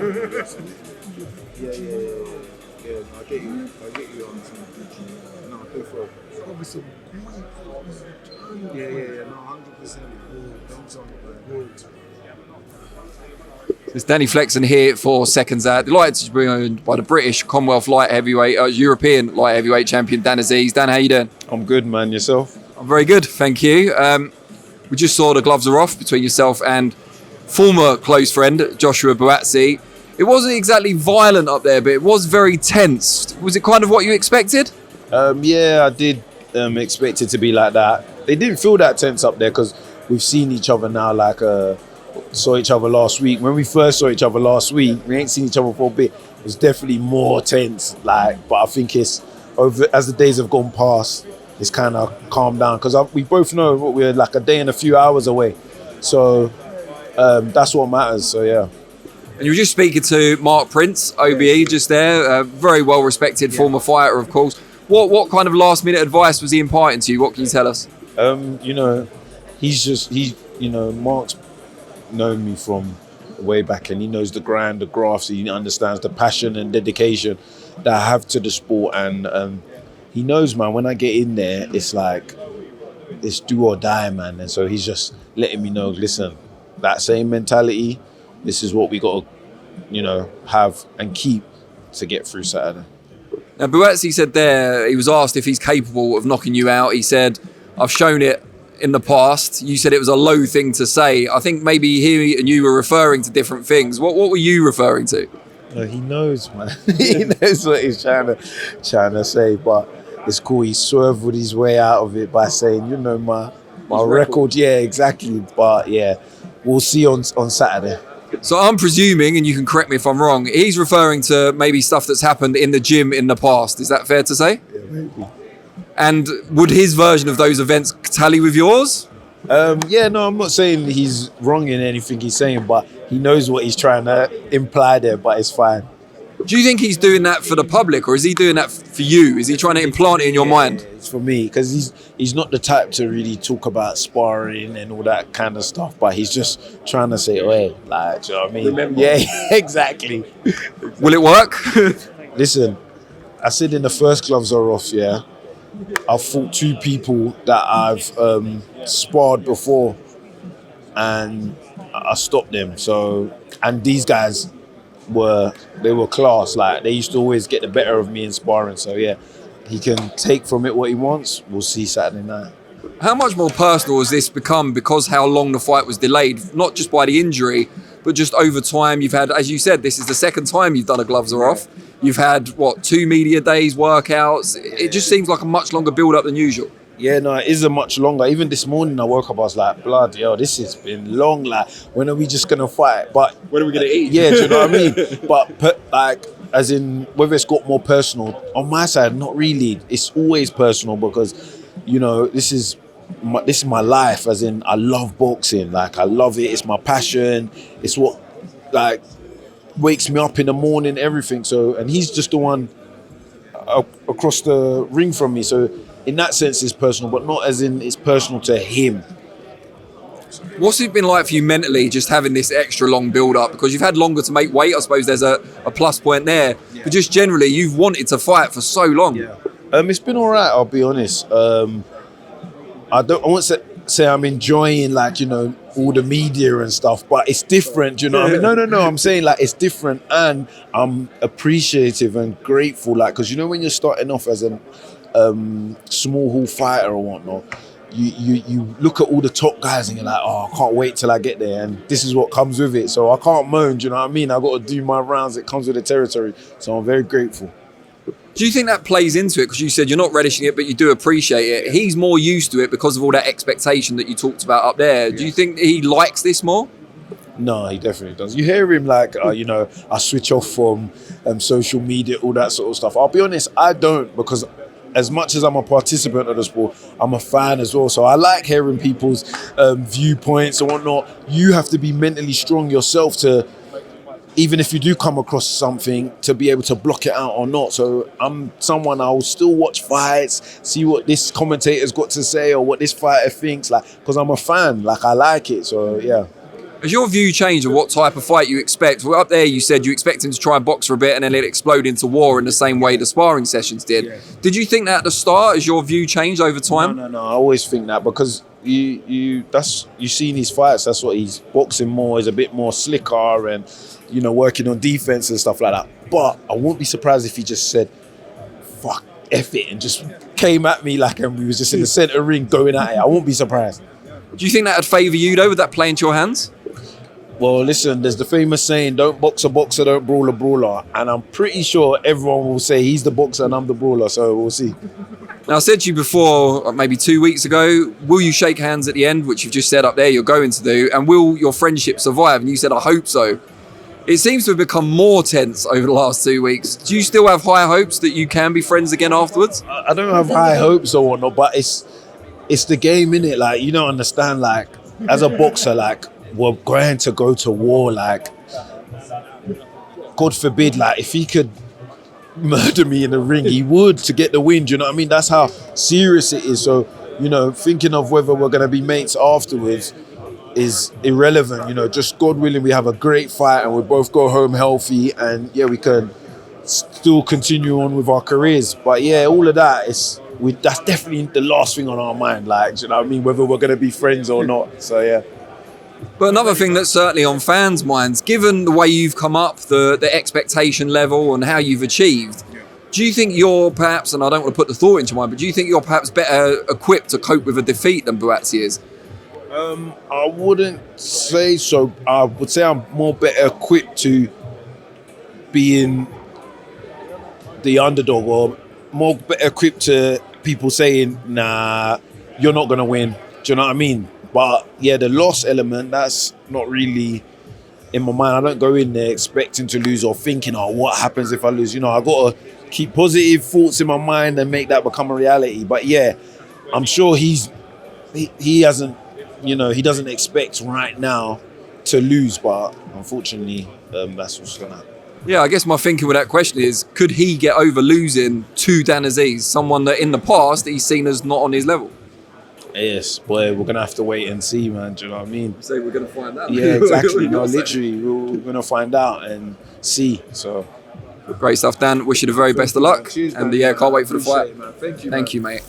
Yeah, no, I get you on something. No, I do for Obviously, no, 100%. Don't tell me. It's Danny Flexen here for Seconds Out. Delighted to be joined by the British Commonwealth light heavyweight, European light heavyweight champion Dan Azeez. Dan, how you doing? I'm good, man. Yourself? I'm very good, thank you. We just saw the gloves are off between yourself and former close friend Joshua Buatsi. It wasn't exactly violent up there, but it was very tense. Was it kind of what you expected? Yeah, I did expect it to be like that. They didn't feel that tense up there because we've seen each other now, saw each other last week. When we first saw each other last week, we ain't seen each other for a bit. It was definitely more tense, but I think it's over as the days have gone past, it's kind of calmed down because we both know we're like a day and a few hours away. So that's what matters, so yeah. And you were just speaking to Mark Prince, OBE, just there, very well respected former fighter, of course. What kind of last minute advice was he imparting to you? What can you tell us? Mark's known me from way back, and he knows the grind, the grafts. He understands the passion and dedication that I have to the sport, and he knows, man, when I get in there, it's like it's do or die, man. And so he's just letting me know, listen, that same mentality, this is what we got to, have and keep to get through Saturday. Now, Buatsi said there, he was asked if he's capable of knocking you out. He said, I've shown it in the past. You said it was a low thing to say. I think maybe he and you were referring to different things. What were you referring to? No, he knows, man. He knows what he's trying to say, but it's cool. He swerved his way out of it by saying, my record. Yeah, exactly. But yeah, we'll see on Saturday. So I'm presuming, and you can correct me if I'm wrong, he's referring to maybe stuff that's happened in the gym in the past. Is that fair to say? Yeah, maybe. And would his version of those events tally with yours? I'm not saying he's wrong in anything he's saying, but he knows what he's trying to imply there, but it's fine. Do you think he's doing that for the public, or is he doing that for you? Is he trying to implant it in your mind? It's for me, because he's not the type to really talk about sparring and all that kind of stuff, but he's just trying to say, hey, do you know what I mean? Remember. Yeah, exactly. Will it work? Listen, I said in the first gloves are off, yeah. I've fought two people that I've sparred before, and I stopped them. So, and these guys were class. Like, they used to always get the better of me in sparring. So yeah, he can take from it what he wants. We'll see Saturday night. How much more personal has this become because how long the fight was delayed? Not just by the injury, but just over time. You've had, as you said, this is the second time you've done a gloves are off. You've had, 2 media days, workouts. It just seems like a much longer build-up than usual. Yeah, no, it is a much longer. Even this morning I woke up, I was like, blood, this has been long. Like, when are we just going to fight? But when are we going to eat? Yeah, do you know what I mean? But as in, whether it's got more personal, on my side, not really. It's always personal because, this is my life. As in, I love boxing. Like, I love it. It's my passion. It's what, wakes me up in the morning, everything. So, and he's just the one across the ring from me. So, in that sense, it's personal, but not as in it's personal to him. What's it been like for you mentally, just having this extra long build-up? Because you've had longer to make weight. I suppose there's a plus point there. Yeah. But just generally, you've wanted to fight for so long. Yeah. It's been all right, I'll be honest. I won't say I'm enjoying, all the media and stuff, but it's different, you know what I mean? No, I'm saying, it's different, and I'm appreciative and grateful, because, when you're starting off as a small hall fighter or whatnot, you look at all the top guys and you're like, I can't wait till I get there, and this is what comes with it. So I can't moan, do you know what I mean? I got to do my rounds. It comes with the territory. So I'm very grateful. Do you think that plays into it? Because you said you're not relishing it, but you do appreciate it. He's more used to it because of all that expectation that you talked about up there. Do you think he likes this more? No, he definitely does. You hear him I switch off from social media, all that sort of stuff. I'll be honest, I don't, because as much as I'm a participant of the sport, I'm a fan as well. So I like hearing people's viewpoints and whatnot. You have to be mentally strong yourself to, even if you do come across something, to be able to block it out or not. So I'm someone, I'll still watch fights, see what this commentator's got to say or what this fighter thinks, because I'm a fan, I like it. So yeah. Has your view changed on what type of fight you expect? Well, up there you said you expect him to try and box for a bit and then let it explode into war in the same way the sparring sessions did. Yeah. Did you think that at the start? Has your view changed over time? No. I always think that because you seen his fights. That's what he's boxing more. He's a bit more slicker and working on defense and stuff like that. But I won't be surprised if he just said, "Fuck, F it," and just came at me and we was just in the center ring going at it. I won't be surprised. Do you think that would favour you though? Would that play into your hands? Well, listen, there's the famous saying, don't box a boxer, don't brawl a brawler. And I'm pretty sure everyone will say he's the boxer and I'm the brawler, so we'll see. Now, I said to you before, maybe 2 weeks ago, will you shake hands at the end, which you've just said up there you're going to do, and will your friendship survive? And you said, I hope so. It seems to have become more tense over the last 2 weeks. Do you still have high hopes that you can be friends again afterwards? I don't have high hopes or whatnot, but it's the game, innit? You don't understand, as a boxer, we're going to go to war, God forbid, if he could murder me in the ring, he would to get the win, do you know what I mean? That's how serious it is. So, thinking of whether we're going to be mates afterwards is irrelevant, just God willing, we have a great fight and we both go home healthy and we can still continue on with our careers. But all of that that's definitely the last thing on our mind, do you know what I mean? Whether we're going to be friends or not, so yeah. But another thing that's certainly on fans' minds, given the way you've come up, the expectation level and how you've achieved, do you think you're perhaps, and I don't want to put the thought into mind, but do you think you're perhaps better equipped to cope with a defeat than Buatsi is? I wouldn't say so. I would say I'm more better equipped to being the underdog, or more better equipped to people saying, nah, you're not going to win. Do you know what I mean? But the loss element, that's not really in my mind. I don't go in there expecting to lose or thinking, what happens if I lose? I got to keep positive thoughts in my mind and make that become a reality. But I'm sure he hasn't, he doesn't expect right now to lose. But unfortunately, that's what's going to happen. Yeah, I guess my thinking with that question is, could he get over losing to Azeez, someone that in the past he's seen as not on his level? Yes, boy, we're going to have to wait and see, man. Do you know what I mean? So we're going to find out. Yeah, exactly. Literally, we're going to find out and see. So, great stuff, Dan. Wish you the very best of luck. Cheers, and man. can't wait for the fight. It, man. Thank you, Thank you, mate.